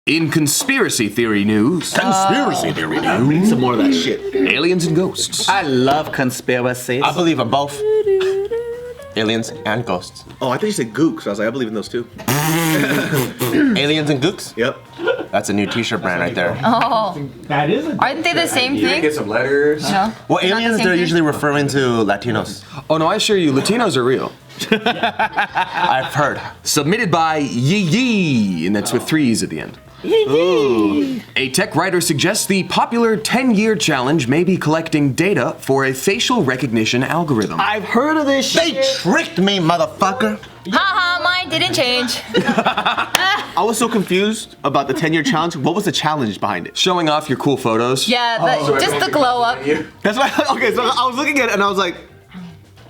In conspiracy theory news. Conspiracy theory news. Need some more of that shit. Aliens and ghosts. I love conspiracies. I believe in both. Aliens and ghosts. Oh, I thought you said gooks. I was like, I believe in those too. Aliens and gooks? Yep. That's a new t-shirt brand right there. Oh. That is a Aren't they the same thing? Get some letters. No. Well, They're not the aliens, same they're thing? usually referring to Latinos. Oh no, I assure you, Latinos are real. I've heard. Submitted by Yee Yee, and that's with 3 E's at the end. Ooh. A tech writer suggests the popular 10-year challenge may be collecting data for a facial recognition algorithm. I've heard of this shit. They tricked me, motherfucker. Haha, mine didn't change. I was so confused about the 10-year challenge. What was the challenge behind it? Showing off your cool photos. Yeah, just the glow up. That's why. Okay, so I was looking at it and I was like,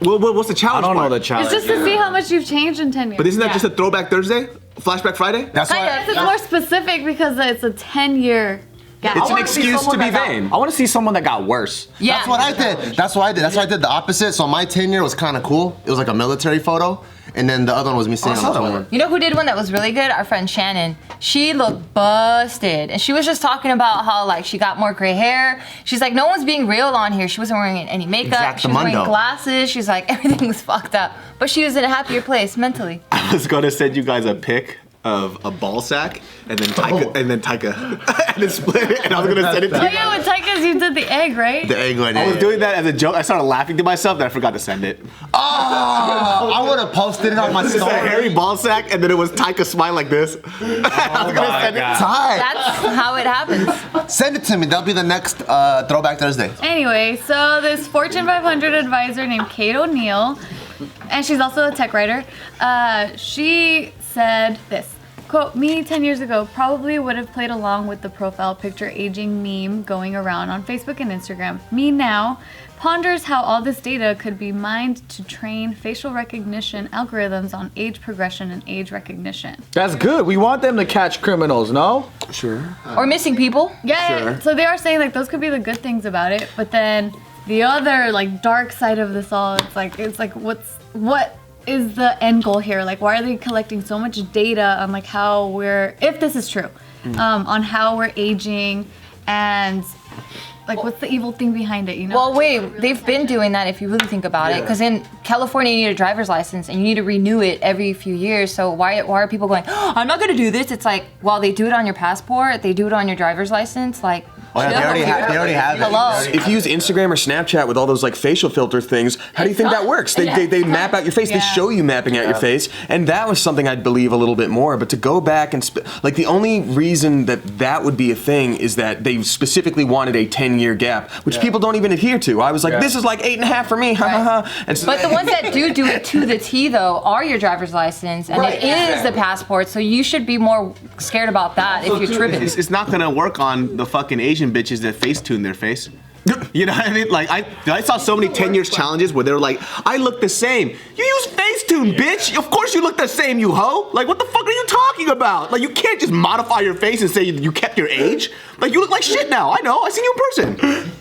what's the I challenge? don't know part? the challenge. It's just to see how much you've changed in 10 years. But isn't that just a throwback Thursday? Flashback Friday? That's Kind why. of. It's more specific because it's a 10-year gap. It's an excuse to be vain. I want to see someone that got worse. Yeah. That's what I did. That's what I did. That's why I did the opposite. So my 10-year was kind of cool. It was like a military photo. And then the other one was me sitting on the toilet. You know who did one that was really good? Our friend Shannon. She looked busted. And she was just talking about how like she got more gray hair. She's like, no one's being real on here. She wasn't wearing any makeup. She was wearing Exactamundo. glasses. She's like, everything was fucked up. But she was in a happier place mentally. I was gonna send you guys a pic of a ball sack and then Taika and then split it and I was gonna send it to Oh you. yeah, with Tychus you did the egg, right? The egg went I was in. doing that as a joke. I started laughing to myself, then I forgot to send it. Oh, I would have posted it on my It's a story. hairy ball sack, and then it was Taika smile like this. I was gonna send it. Tight. That's how it happens. Send it to me. That'll be the next Throwback Thursday. Anyway, so this Fortune 500 advisor named Kate O'Neill, and she's also a tech writer, she said this. Quote, me 10 years ago probably would have played along with the profile picture aging meme going around on Facebook and Instagram. Me now ponders how all this data could be mined to train facial recognition algorithms on age progression and age recognition. That's good. We want them to catch criminals, no? Sure. Or missing people. Yeah, Sure. so they are saying like those could be the good things about it, but then the other like dark side of this all, it's like what is the end goal here? Like, why are they collecting so much data on like how we're, if this is true, on how we're aging, and like what's the evil thing behind it? You know? Well, wait, they've been doing that if you really think about it. Because in California, you need a driver's license and you need to renew it every few years. So why are people going, oh, I'm not going to do this? It's like, well, they do it on your passport, they do it on your driver's license. Like, Oh, yeah, they already have it. hello. If you use Instagram or Snapchat with all those like facial filter things, how do you think that works? They map out your face. They show you mapping out your face, and that was something I'd believe a little bit more. But to go back and like the only reason that would be a thing is that they specifically wanted a 10-year gap, which people don't even adhere to. I was like, this is like 8.5 for me, ha ha ha. And so But the ones that do it to the T, though, are your driver's license, and it is the passport, so you should be more scared about that if you're tripping. It's not gonna work on the fucking Asian bitches that Facetune their face. You know what I mean? Like I saw so many 10 years challenges where they were like, I look the same. You use Facetune, bitch. Of course you look the same, you hoe. Like what the fuck are you talking about? Like you can't just modify your face and say you kept your age. Like you look like shit now. I know. I seen you in person.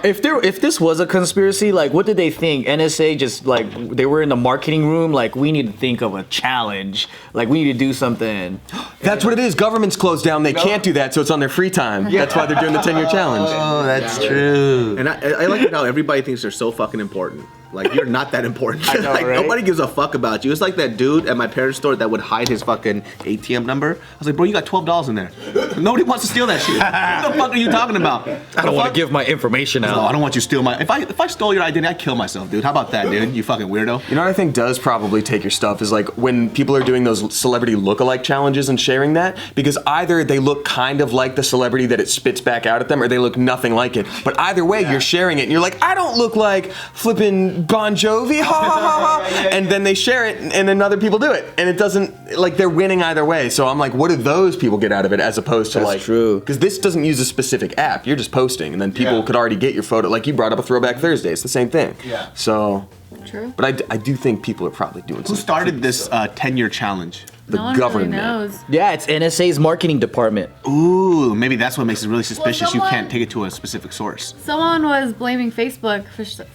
If this was a conspiracy, like what did they think? NSA just like they were in the marketing room, like we need to think of a challenge. Like we need to do something. that's what it is. Government's closed down. They can't do that, so it's on their free time. That's why they're doing the 10-year challenge. Oh, that's true. And I like it how everybody thinks they're so fucking important. Like you're not that important. I know, Like right? nobody gives a fuck about you. It's like that dude at my parents' store that would hide his fucking ATM number. I was like, bro, you got $12 in there. Nobody wants to steal that shit. What the fuck are you talking about? I don't want to give my information No, I out. don't want you to steal my. If I stole your identity, I'd kill myself, dude. How about that, dude? You fucking weirdo. You know what I think does probably take your stuff is like when people are doing those celebrity lookalike challenges and sharing that, because either they look kind of like the celebrity that it spits back out at them, or they look nothing like it. But either way, you're sharing it, and you're like, I don't look like flipping Bon Jovi, ha ha ha ha. And then they share it, and then other people do it, and it doesn't like they're winning either way. So I'm like, what do those people get out of it as opposed to That's like? true. Because this doesn't use a specific app. You're just posting, and then people could already get your photo. Like you brought up a Throwback Thursday. It's the same thing. Yeah. So. True. But I do think people are probably doing Who something. started this 10-year challenge? the No one really government. knows. Yeah, it's NSA's marketing department. Ooh, maybe that's what makes it really suspicious. someone- You can't take it to a specific source. Someone was blaming Facebook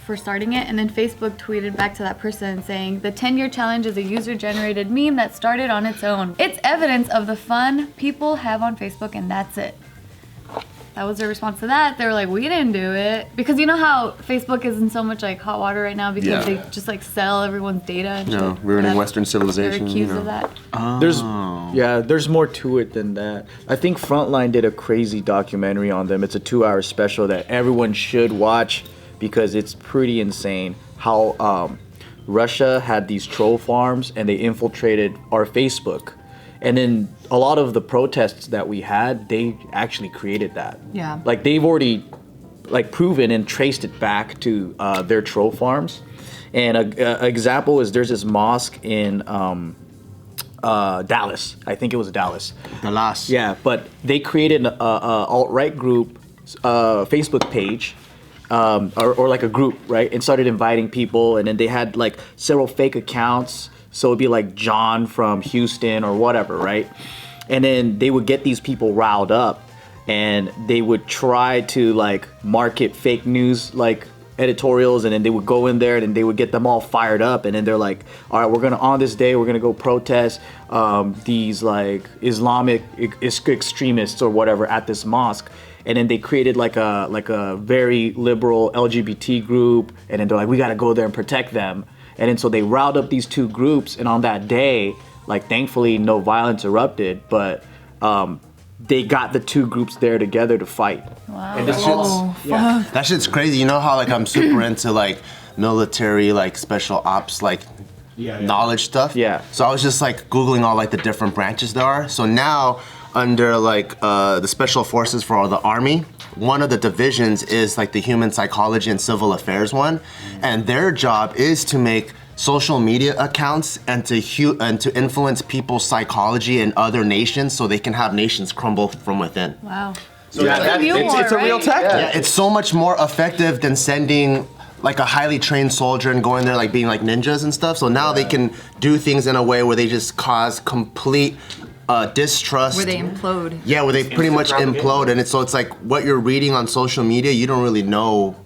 for starting it, and then Facebook tweeted back to that person saying, the 10-year challenge is a user-generated meme that started on its own. It's evidence of the fun people have on Facebook, and that's it. That was their response to that. They were like, we didn't do it. Because you know how Facebook is in so much like hot water right now because Yeah. they just like sell everyone's data and No, shit. ruining That's- Western civilization. They're you accused know. of that. There's more to it than that. I think Frontline did a crazy documentary on them. It's a 2-hour special that everyone should watch because it's pretty insane how Russia had these troll farms and they infiltrated our Facebook. And then a lot of the protests that we had, they actually created that. Yeah. Like they've already like proven and traced it back to their troll farms. And a example is there's this mosque in Dallas. I think it was Dallas. The last. Yeah, but they created a alt-right group Facebook page. Or like a group, right? And started inviting people, and then they had like several fake accounts. So it'd be like John from Houston or whatever, right? And then they would get these people riled up, and they would try to like market fake news like editorials, and then they would go in there and they would get them all fired up, and then they're like, all right, we're gonna on this day we're gonna go protest these like Islamic extremists or whatever at this mosque. And then they created like a very liberal LGBT group, and then they're like, we gotta go there and protect them. And then so they riled up these two groups, and on that day, like thankfully no violence erupted, but they got the two groups there together to fight. Wow. And this That shit's crazy. You know how like I'm super into like military, like special ops, like knowledge stuff. Yeah. So I was just like Googling all like the different branches there are. So now under like the special forces for the army, one of the divisions is like the human psychology and civil affairs one, and their job is to make social media accounts and to influence people's psychology in other nations so they can have nations crumble from within. Wow. So It's a real tactic. yeah, it's so much more effective than sending like a highly trained soldier and going there like being like ninjas and stuff. So now they can do things in a way where they just cause complete distrust. Where they implode. Yeah, where they pretty much implode, and it's like what you're reading on social media, you don't really know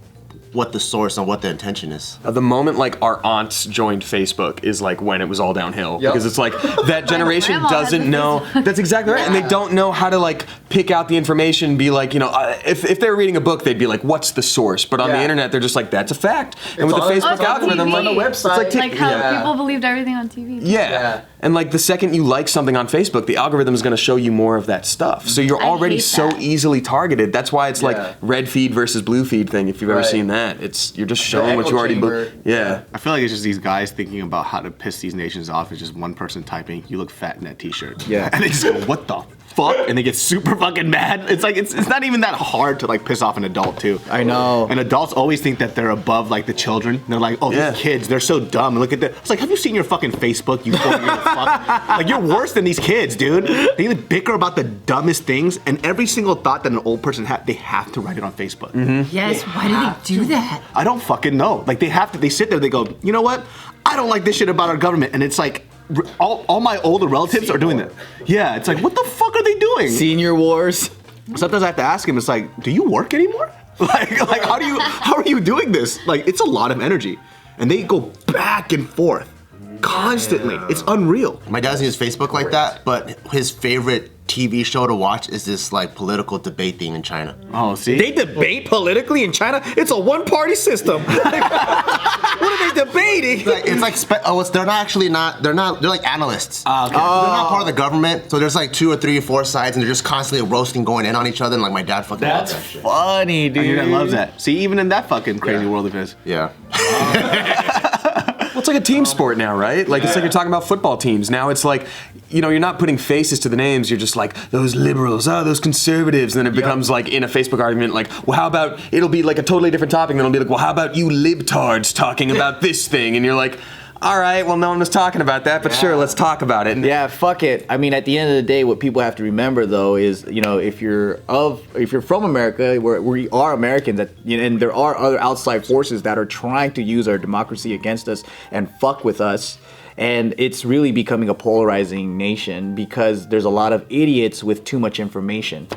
what the source and what the intention is. The moment like our aunts joined Facebook is like when it was all downhill because it's like that generation grandma has doesn't a know. That's exactly right, and they don't know how to like pick out the information. Be like, you know, if they're reading a book, they'd be like, "What's the source?" But on the internet, they're just like, "That's a fact." And with the on- Facebook it's on algorithm, TV. like, On the it's like, Like how Yeah. people believed everything on TV. yeah. And like the second you like something on Facebook, the algorithm is going to show you more of that stuff. So you're I already hate so that. easily targeted. That's why it's Yeah. like red feed versus blue feed thing. If you've ever Right. seen that, you're just showing what echo you already chamber. Yeah. I feel like it's just these guys thinking about how to piss these nations off. It's just one person typing, "You look fat in that t-shirt." Yeah. And they just go, "What the fuck?" And they get super fucking mad. It's like it's not even that hard to like piss off an adult too. I know. And adults always think that they're above like the children. They're like, "Oh, Yeah. these kids, they're so dumb." Look at that. It's like, have you seen your fucking Facebook? You 4-year-old fuck. Like you're worse than these kids, dude. They bicker about the dumbest things, and every single thought that an old person had, they have to write it on Facebook. Yes, why do they do that? I don't fucking know. Like they have to. They sit there. They go, "You know what? I don't like this shit about our government." And it's like all my older relatives are doing that. Yeah, it's like, what the fuck are they doing? Senior wars. Sometimes I have to ask him. It's like, do you work anymore? Like how are you doing this? Like it's a lot of energy, and they go back and forth constantly. It's unreal. My dad doesn't use Facebook like that, but his favorite TV show to watch is this like political debate thing in China. Oh, see. They debate politically in China? It's a one-party system. What are they debating? It's like they're like analysts. Ah, okay. They're not part of the government, so there's like 2 or 3 or 4 sides, and they're just constantly roasting, going in on each other, and like my dad fucking loves that shit. Funny, dude. Your dad loves that. See, even in that fucking crazy world of his. Yeah. Well, it's like a team sport now, right? Like it's like you're talking about football teams. Now it's like, you know, you're not putting faces to the names. You're just like those liberals, those conservatives. And then it becomes like in a Facebook argument, like, well, how about it'll be like a totally different topic. And then it'll be like, well, how about you libtards talking about this thing? And you're like, all right, well, no one was talking about that, but sure, let's talk about it. Yeah, fuck it. I mean, at the end of the day, what people have to remember though is, you know, if you're from America, we are Americans, and there are other outside forces that are trying to use our democracy against us and fuck with us. And it's really becoming a polarizing nation because there's a lot of idiots with too much information.